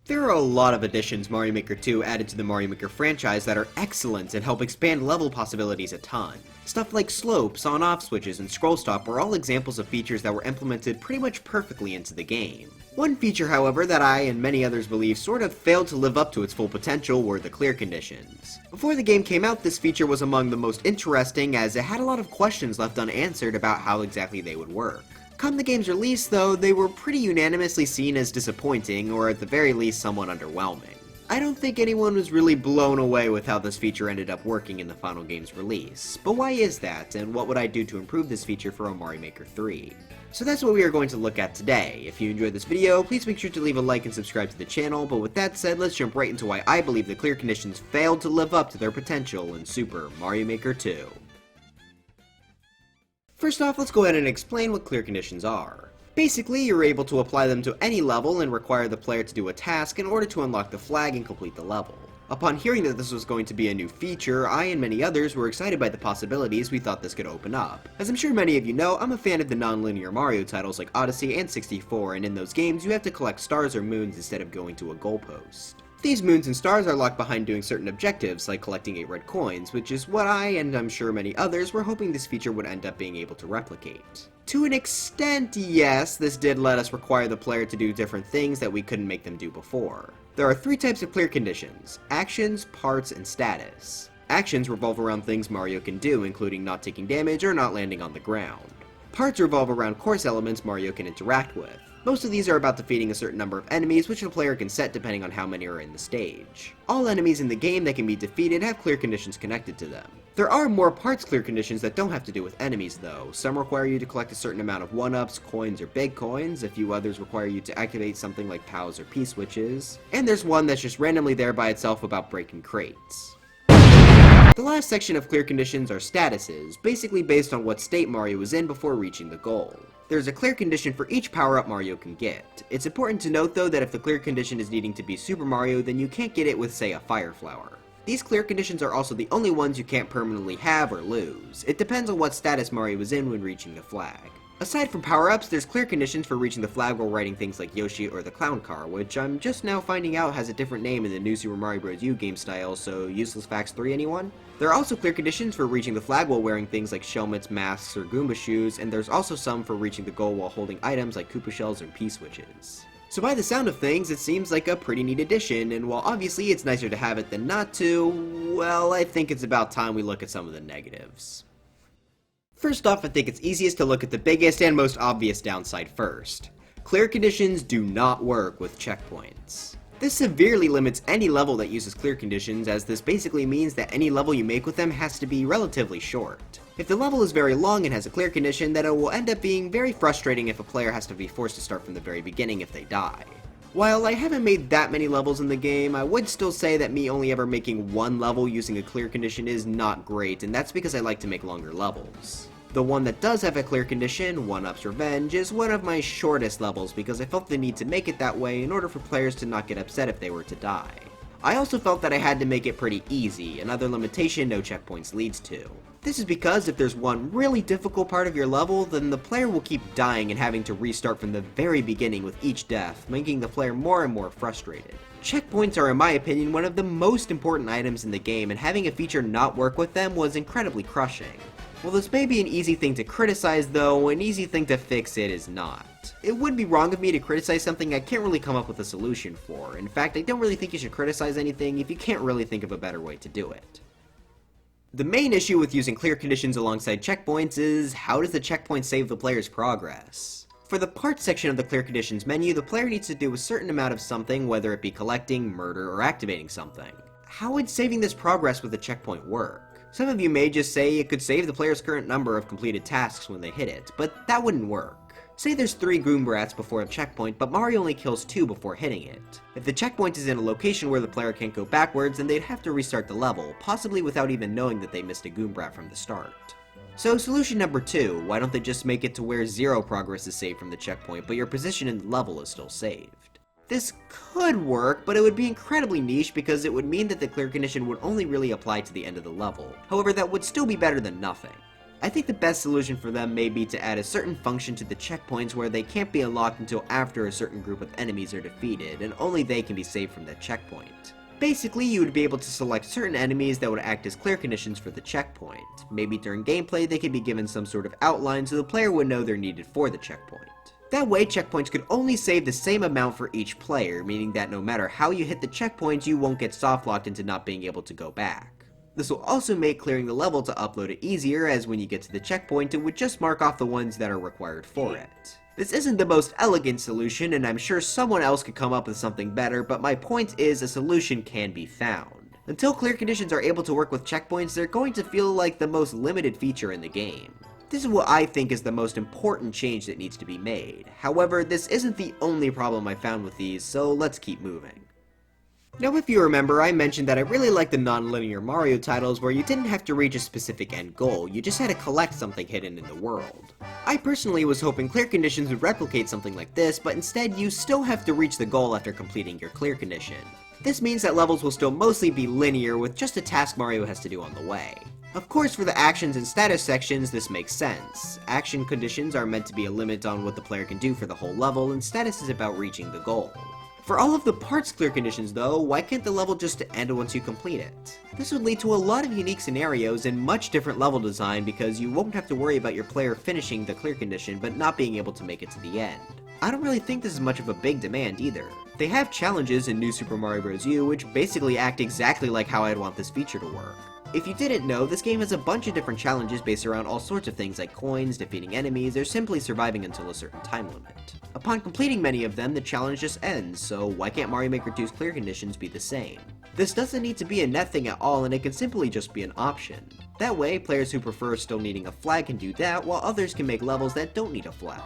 There are a lot of additions Mario Maker 2 added to the Mario Maker franchise that are excellent and help expand level possibilities a ton. Stuff like slopes, on-off switches, and scroll stop are all examples of features that were implemented pretty much perfectly into the game. One feature, however, that I and many others believe sort of failed to live up to its full potential were the clear conditions. Before the game came out, this feature was among the most interesting as it had a lot of questions left unanswered about how exactly they would work. Come the game's release, though, they were pretty unanimously seen as disappointing, or at the very least somewhat underwhelming. I don't think anyone was really blown away with how this feature ended up working in the final game's release. But why is that, and what would I do to improve this feature for Mario Maker 3? So that's what we are going to look at today. If you enjoyed this video, please make sure to leave a like and subscribe to the channel, but with that said, let's jump right into why I believe the clear conditions failed to live up to their potential in Super Mario Maker 2. First off, let's go ahead and explain what clear conditions are. Basically, you're able to apply them to any level and require the player to do a task in order to unlock the flag and complete the level. Upon hearing that this was going to be a new feature, I and many others were excited by the possibilities we thought this could open up. As I'm sure many of you know, I'm a fan of the non-linear Mario titles like Odyssey and 64, and in those games you have to collect stars or moons instead of going to a goalpost. These moons and stars are locked behind doing certain objectives, like collecting 8 red coins, which is what I, and I'm sure many others, were hoping this feature would end up being able to replicate. To an extent, yes, this did let us require the player to do different things that we couldn't make them do before. There are 3 types of clear conditions: actions, parts, and status. Actions revolve around things Mario can do, including not taking damage or not landing on the ground. Parts revolve around course elements Mario can interact with. Most of these are about defeating a certain number of enemies, which the player can set depending on how many are in the stage. All enemies in the game that can be defeated have clear conditions connected to them. There are more parts clear conditions that don't have to do with enemies though. Some require you to collect a certain amount of 1-ups, coins, or big coins, a few others require you to activate something like POWs or P-switches, and there's one that's just randomly there by itself about breaking crates. The last section of clear conditions are statuses, basically based on what state Mario was in before reaching the goal. There's a clear condition for each power-up Mario can get. It's important to note though that if the clear condition is needing to be Super Mario, then you can't get it with, say, a Fire Flower. These clear conditions are also the only ones you can't permanently have or lose. It depends on what status Mario was in when reaching the flag. Aside from power-ups, there's clear conditions for reaching the flag while riding things like Yoshi or the Clown Car, which I'm just now finding out has a different name in the new Super Mario Bros. U game style, so useless facts 3 anyone? There are also clear conditions for reaching the flag while wearing things like Shelmets, masks, or Goomba shoes, and there's also some for reaching the goal while holding items like Koopa shells or P-switches. So by the sound of things, it seems like a pretty neat addition, and while obviously it's nicer to have it than not to, well, I think it's about time we look at some of the negatives. First off, I think it's easiest to look at the biggest and most obvious downside first. Clear conditions do not work with checkpoints. This severely limits any level that uses clear conditions, as this basically means that any level you make with them has to be relatively short. If the level is very long and has a clear condition, then it will end up being very frustrating if a player has to be forced to start from the very beginning if they die. While I haven't made that many levels in the game, I would still say that me only ever making one level using a clear condition is not great, and that's because I like to make longer levels. The one that does have a clear condition, 1-Up's Revenge, is one of my shortest levels because I felt the need to make it that way in order for players to not get upset if they were to die. I also felt that I had to make it pretty easy, another limitation no checkpoints leads to. This is because if there's one really difficult part of your level, then the player will keep dying and having to restart from the very beginning with each death, making the player more and more frustrated. Checkpoints are, in my opinion, one of the most important items in the game, and having a feature not work with them was incredibly crushing. While this may be an easy thing to criticize though, an easy thing to fix it is not. It would be wrong of me to criticize something I can't really come up with a solution for. In fact, I don't really think you should criticize anything if you can't really think of a better way to do it. The main issue with using clear conditions alongside checkpoints is, how does the checkpoint save the player's progress? For the parts section of the clear conditions menu, the player needs to do a certain amount of something, whether it be collecting, murder, or activating something. How would saving this progress with a checkpoint work? Some of you may just say it could save the player's current number of completed tasks when they hit it, but that wouldn't work. Say there's 3 Goombrats before a checkpoint, but Mario only kills 2 before hitting it. If the checkpoint is in a location where the player can't go backwards, then they'd have to restart the level, possibly without even knowing that they missed a Goombrat from the start. So solution number 2, why don't they just make it to where 0 progress is saved from the checkpoint, but your position in the level is still saved? This could work, but it would be incredibly niche because it would mean that the clear condition would only really apply to the end of the level. However, that would still be better than nothing. I think the best solution for them may be to add a certain function to the checkpoints where they can't be unlocked until after a certain group of enemies are defeated, and only they can be saved from that checkpoint. Basically, you would be able to select certain enemies that would act as clear conditions for the checkpoint. Maybe during gameplay they could be given some sort of outline so the player would know they're needed for the checkpoint. That way, checkpoints could only save the same amount for each player, meaning that no matter how you hit the checkpoints, you won't get softlocked into not being able to go back. This will also make clearing the level to upload it easier, as when you get to the checkpoint, it would just mark off the ones that are required for it. This isn't the most elegant solution, and I'm sure someone else could come up with something better, but my point is a solution can be found. Until clear conditions are able to work with checkpoints, they're going to feel like the most limited feature in the game. This is what I think is the most important change that needs to be made. However, this isn't the only problem I found with these, so let's keep moving. Now, if you remember, I mentioned that I really like the non-linear Mario titles where you didn't have to reach a specific end goal, you just had to collect something hidden in the world. I personally was hoping clear conditions would replicate something like this, but instead you still have to reach the goal after completing your clear condition. This means that levels will still mostly be linear with just a task Mario has to do on the way. Of course, for the actions and status sections, this makes sense. Action conditions are meant to be a limit on what the player can do for the whole level, and status is about reaching the goal. For all of the parts clear conditions though, why can't the level just end once you complete it? This would lead to a lot of unique scenarios and much different level design because you won't have to worry about your player finishing the clear condition but not being able to make it to the end. I don't really think this is much of a big demand either. They have challenges in New Super Mario Bros. U which basically act exactly like how I'd want this feature to work. If you didn't know, this game has a bunch of different challenges based around all sorts of things like coins, defeating enemies, or simply surviving until a certain time limit. Upon completing many of them, the challenge just ends, so why can't Mario Maker 2's clear conditions be the same? This doesn't need to be a net thing at all, and it can simply just be an option. That way, players who prefer still needing a flag can do that, while others can make levels that don't need a flag.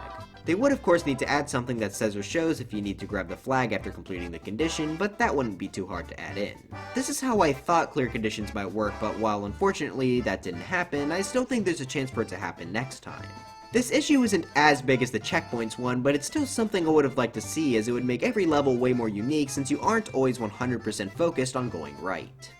They would of course need to add something that says or shows if you need to grab the flag after completing the condition, but that wouldn't be too hard to add in. This is how I thought clear conditions might work, but while unfortunately that didn't happen, I still think there's a chance for it to happen next time. This issue isn't as big as the checkpoints one, but it's still something I would have liked to see, as it would make every level way more unique since you aren't always 100% focused on going right.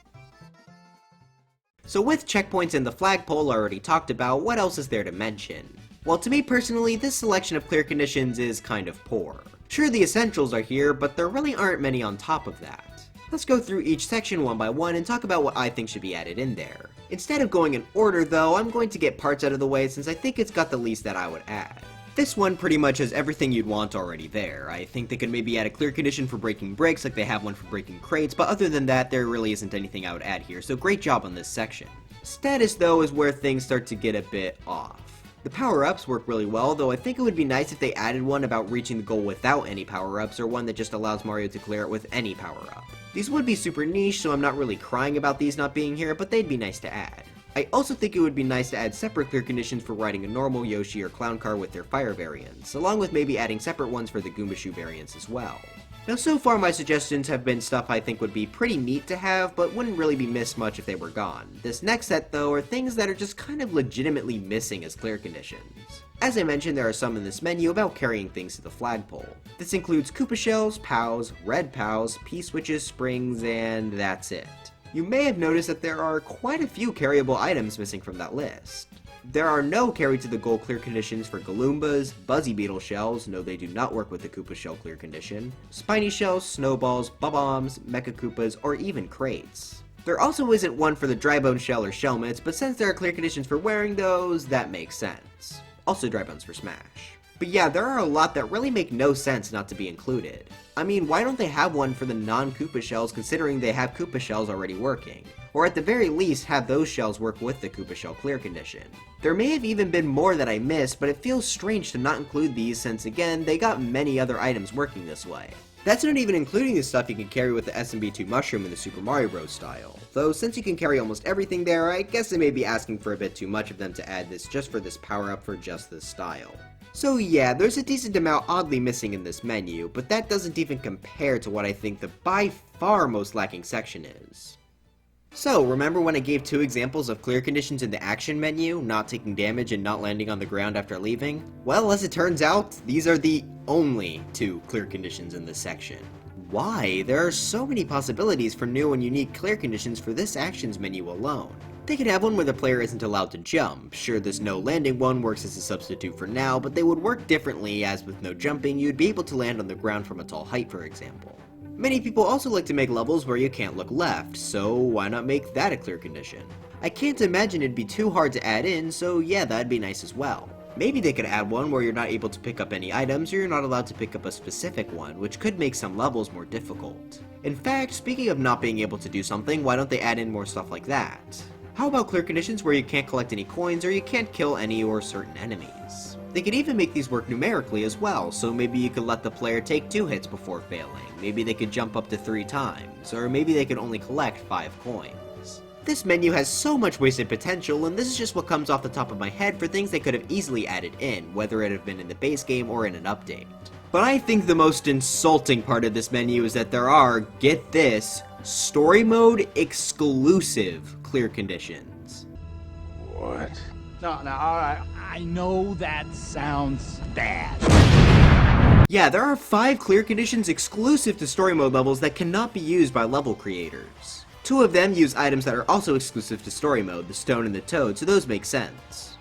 So with checkpoints and the flagpole already talked about, what else is there to mention? Well, to me personally, this selection of clear conditions is kind of poor. Sure, the essentials are here, but there really aren't many on top of that. Let's go through each section one by one and talk about what I think should be added in there. Instead of going in order though, I'm going to get parts out of the way since I think it's got the least that I would add. This one pretty much has everything you'd want already there. I think they could maybe add a clear condition for breaking bricks like they have one for breaking crates, but other than that, there really isn't anything I would add here, so great job on this section. Status though is where things start to get a bit off. The power-ups work really well, though I think it would be nice if they added one about reaching the goal without any power-ups, or one that just allows Mario to clear it with any power-up. These would be super niche, so I'm not really crying about these not being here, but they'd be nice to add. I also think it would be nice to add separate clear conditions for riding a normal Yoshi or Clown car with their fire variants, along with maybe adding separate ones for the Goomba Shoe variants as well. Now so far my suggestions have been stuff I think would be pretty neat to have, but wouldn't really be missed much if they were gone. This next set though are things that are just kind of legitimately missing as clear conditions. As I mentioned, there are some in this menu about carrying things to the flagpole. This includes Koopa Shells, POWs, Red POWs, P-switches, springs, and that's it. You may have noticed that there are quite a few carryable items missing from that list. There are no carry to the goal clear conditions for Galoombas, Buzzy Beetle shells, no they do not work with the Koopa Shell clear condition, Spiny shells, snowballs, Bob-ombs, Mecha Koopas, or even crates. There also isn't one for the Drybone shell or Shellmets, but since there are clear conditions for wearing those, that makes sense. Also Drybones for Smash. But yeah, there are a lot that really make no sense not to be included. I mean, why don't they have one for the non-Koopa shells considering they have Koopa shells already working? Or at the very least, have those shells work with the Koopa Shell clear condition. There may have even been more that I missed, but it feels strange to not include these since again, they got many other items working this way. That's not even including the stuff you can carry with the SMB2 mushroom in the Super Mario Bros. Style. Though since you can carry almost everything there, I guess I may be asking for a bit too much of them to add this just for this power-up for just this style. So yeah, there's a decent amount oddly missing in this menu, but that doesn't even compare to what I think the by far most lacking section is. So, remember when I gave two examples of clear conditions in the action menu, not taking damage and not landing on the ground after leaving? Well, as it turns out, these are the only two clear conditions in this section. Why? There are so many possibilities for new and unique clear conditions for this actions menu alone. They could have one where the player isn't allowed to jump. Sure, this no landing one works as a substitute for now, but they would work differently, as with no jumping, you'd be able to land on the ground from a tall height, for example. Many people also like to make levels where you can't look left, so why not make that a clear condition? I can't imagine it'd be too hard to add in, so yeah, that'd be nice as well. Maybe they could add one where you're not able to pick up any items, or you're not allowed to pick up a specific one, which could make some levels more difficult. In fact, speaking of not being able to do something, why don't they add in more stuff like that? How about clear conditions where you can't collect any coins or you can't kill any or certain enemies? They could even make these work numerically as well, so maybe you could let the player take 2 hits before failing, maybe they could jump up to 3 times, or maybe they could only collect 5 coins. This menu has so much wasted potential, and this is just what comes off the top of my head for things they could have easily added in, whether it have been in the base game or in an update. But I think the most insulting part of this menu is that there are, get this, story mode exclusive clear conditions. What? No, alright, I know that sounds bad. Yeah, there are 5 clear conditions exclusive to story mode levels that cannot be used by level creators. 2 of them use items that are also exclusive to story mode, the stone and the toad, so those make sense.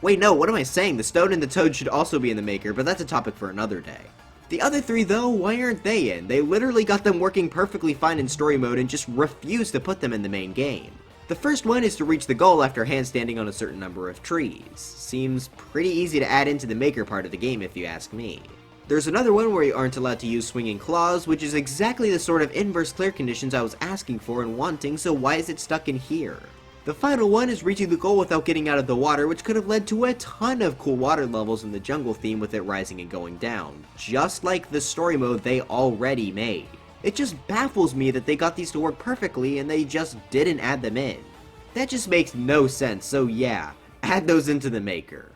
Wait, no, what am I saying? The stone and the toad should also be in the maker, but that's a topic for another day. The other 3 though, why aren't they in? They literally got them working perfectly fine in story mode and just refused to put them in the main game. The first one is to reach the goal after handstanding on a certain number of trees. Seems pretty easy to add into the maker part of the game if you ask me. There's another one where you aren't allowed to use swinging claws, which is exactly the sort of inverse clear conditions I was asking for and wanting, so why is it stuck in here? The final one is reaching the goal without getting out of the water, which could have led to a ton of cool water levels in the jungle theme with it rising and going down, just like the story mode they already made. It just baffles me that they got these to work perfectly and they just didn't add them in. That just makes no sense, so yeah, add those into the maker.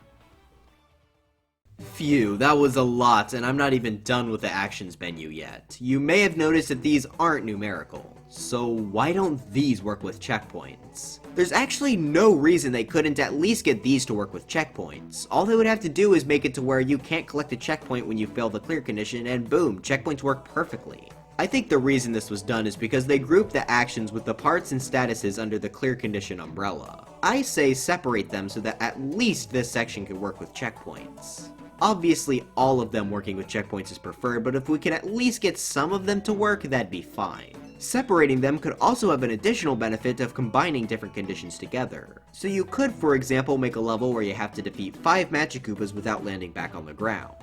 Phew, that was a lot, and I'm not even done with the actions menu yet. You may have noticed that these aren't numerical, so why don't these work with checkpoints? There's actually no reason they couldn't at least get these to work with checkpoints. All they would have to do is make it to where you can't collect a checkpoint when you fail the clear condition, and boom, checkpoints work perfectly. I think the reason this was done is because they grouped the actions with the parts and statuses under the clear condition umbrella. I say separate them so that at least this section could work with checkpoints. Obviously, all of them working with checkpoints is preferred, but if we could at least get some of them to work, that'd be fine. Separating them could also have an additional benefit of combining different conditions together. So you could, for example, make a level where you have to defeat 5 Magic Koopas without landing back on the ground.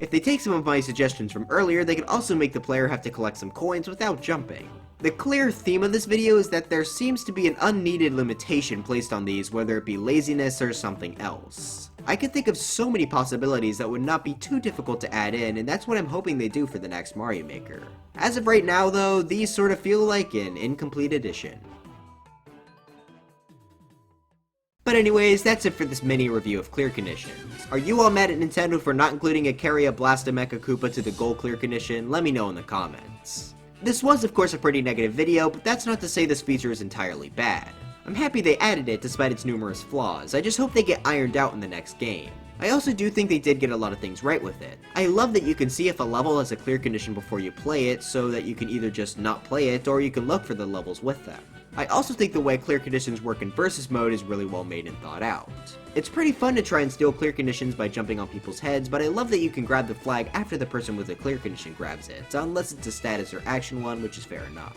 If they take some of my suggestions from earlier, they could also make the player have to collect some coins without jumping. The clear theme of this video is that there seems to be an unneeded limitation placed on these, whether it be laziness or something else. I could think of so many possibilities that would not be too difficult to add in, and that's what I'm hoping they do for the next Mario Maker. As of right now though, these sort of feel like an incomplete edition. But anyways, that's it for this mini review of clear conditions. Are you all mad at Nintendo for not including a Carry a Blastomecha Koopa to the goal clear condition? Let me know in the comments. This was of course a pretty negative video, but that's not to say this feature is entirely bad. I'm happy they added it despite its numerous flaws. I just hope they get ironed out in the next game. I also do think they did get a lot of things right with it. I love that you can see if a level has a clear condition before you play it, so that you can either just not play it, or you can look for the levels with them. I also think the way clear conditions work in versus mode is really well made and thought out. It's pretty fun to try and steal clear conditions by jumping on people's heads, but I love that you can grab the flag after the person with a clear condition grabs it, unless it's a status or action one, which is fair enough.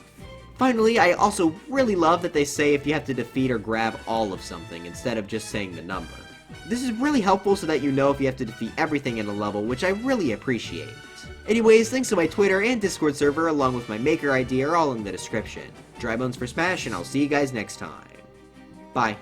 Finally, I also really love that they say if you have to defeat or grab all of something, instead of just saying the number. This is really helpful so that you know if you have to defeat everything in a level, which I really appreciate. Anyways, links to my Twitter and Discord server along with my Maker ID are all in the description. Dry bones for Smash, and I'll see you guys next time. Bye.